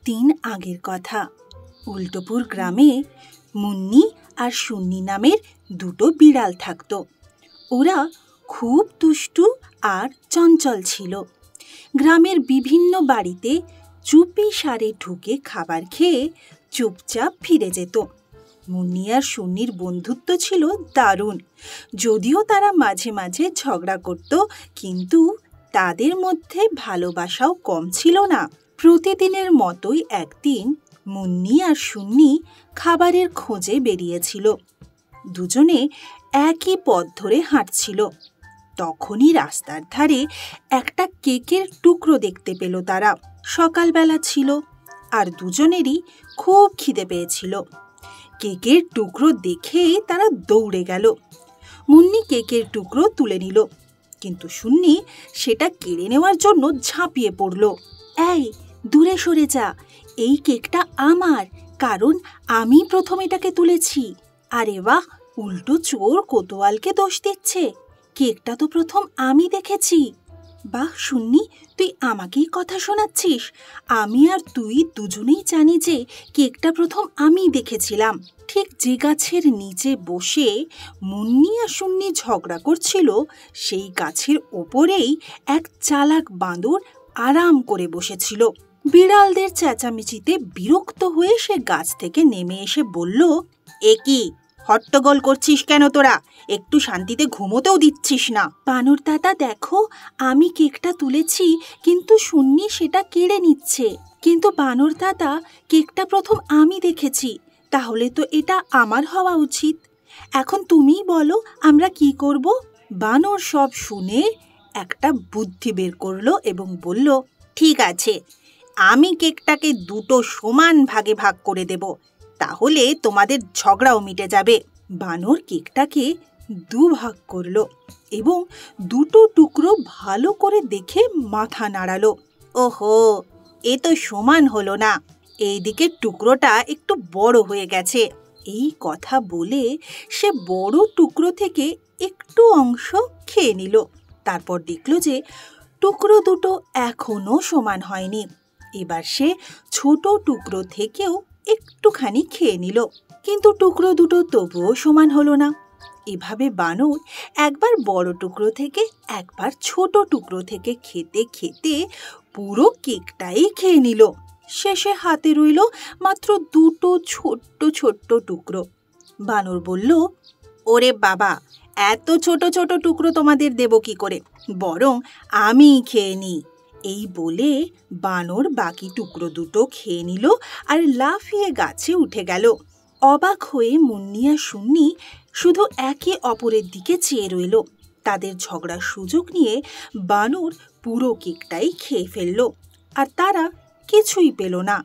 দিন আগের কথা। উল্টোপুর গ্রামে মুন্নি আর সুন্নি নামের দুটো বিড়াল থাকত। ওরা খুব দুষ্টু আর চঞ্চল ছিল। গ্রামের বিভিন্ন বাড়িতে চুপি সারে ঢুকে খাবার খেয়ে চুপচাপ ফিরে যেত। মুন্নি আর সুন্নির বন্ধুত্ব ছিল দারুণ। যদিও তারা মাঝে মাঝে ঝগড়া করত, কিন্তু তাদের মধ্যে ভালোবাসাও কম ছিল না। প্রতিদিনের মতোই একদিন মুন্নি আর সুন্নি খাবারের খোঁজে বেরিয়েছিল। দুজনে একই পথ ধরে হাঁটছিল। তখনই রাস্তার ধারে একটা কেকের টুকরো দেখতে পেল তারা। সকালবেলা ছিল আর দুজনেরই খুব খিদে পেয়েছিল। কেকের টুকরো দেখেই তারা দৌড়ে গেল। মুন্নি কেকের টুকরো তুলে নিল, কিন্তু সুন্নি সেটা কেড়ে নেওয়ার জন্য ঝাঁপিয়ে পড়ল। এই, দূরে সরে যা, এই কেকটা আমার, কারণ আমি প্রথম এটাকে তুলেছি। আরে বাহ, উল্টো চোর কোতোয়ালকে দোষ দিচ্ছে। কেকটা তো প্রথম আমি দেখেছি। বাহ সুন্নি, তুই আমাকেই কথা শোনাচ্ছিস? আমি আর তুই দুজনেই জানি যে কেকটা প্রথম আমি দেখেছিলাম। ঠিক যে গাছের নিচে বসে মুন্নি আর সুন্নি ঝগড়া করছিল, সেই গাছের ওপরেই এক চালাক বাঁদর আরাম করে বসেছিল। বিড়ালদের চেঁচামেচিতে বিরক্ত হয়ে সে গাছ থেকে নেমে এসে বলল, এ কি হট্টগোল করছিস কেন তোরা? একটু শান্তিতে ঘুমোতেও দিচ্ছিস না। বানর দাদা দেখো, আমি কেকটা তুলেছি, কিন্তু সুন্নি সেটা কেড়ে নিচ্ছে। কিন্তু বানর দাদা, কেকটা প্রথম আমি দেখেছি, তাহলে তো এটা আমার হওয়া উচিত। এখন তুমিই বলো আমরা কি করব? বানর সব শুনে একটা বুদ্ধি বের করলো এবং বলল, ঠিক আছে, আমি কেকটাকে দুটো সমান ভাগে ভাগ করে দেব, তাহলে তোমাদের ঝগড়াও মিটে যাবে। বানর কেকটাকে দুভাগ করলো এবং দুটো টুকরো ভালো করে দেখে মাথা নাড়ালো। ওহো, এ তো সমান হলো না, এই দিকের টুকরোটা একটু বড় হয়ে গেছে। এই কথা বলে সে বড় টুকরো থেকে একটু অংশ খেয়ে নিল। তারপর দেখলো যে টুকরো দুটো এখনো সমান হয়নি। এবার সে ছোট টুকরো থেকেও একটুখানি খেয়ে নিল, কিন্তু টুকরো দুটো তবুও সমান হলো না। এভাবে বানর একবার বড় টুকরো থেকে একবার ছোট টুকরো থেকে খেতে খেতে পুরো কেকটাই খেয়ে নিল। শেষে হাতে রইল মাত্র দুটো ছোট্ট ছোট্ট টুকরো। বানর বলল, ওরে বাবা, এত ছোট ছোট টুকরো তোমাদের দেব কি করে, বরং আমি খেয়ে নিই। এই বলে বানর বাকি টুকরো দুটো খেয়ে নিল আর লাফিয়ে গাছে উঠে গেল। অবাক হয়ে মুন্নি আর সুন্নি শুধু একে অপরের দিকে চেয়ে রইল। তাদের ঝগড়ার সুযোগ নিয়ে বানর পুরো কেকটাই খেয়ে ফেলল, আর তারা কিছুই পেল না।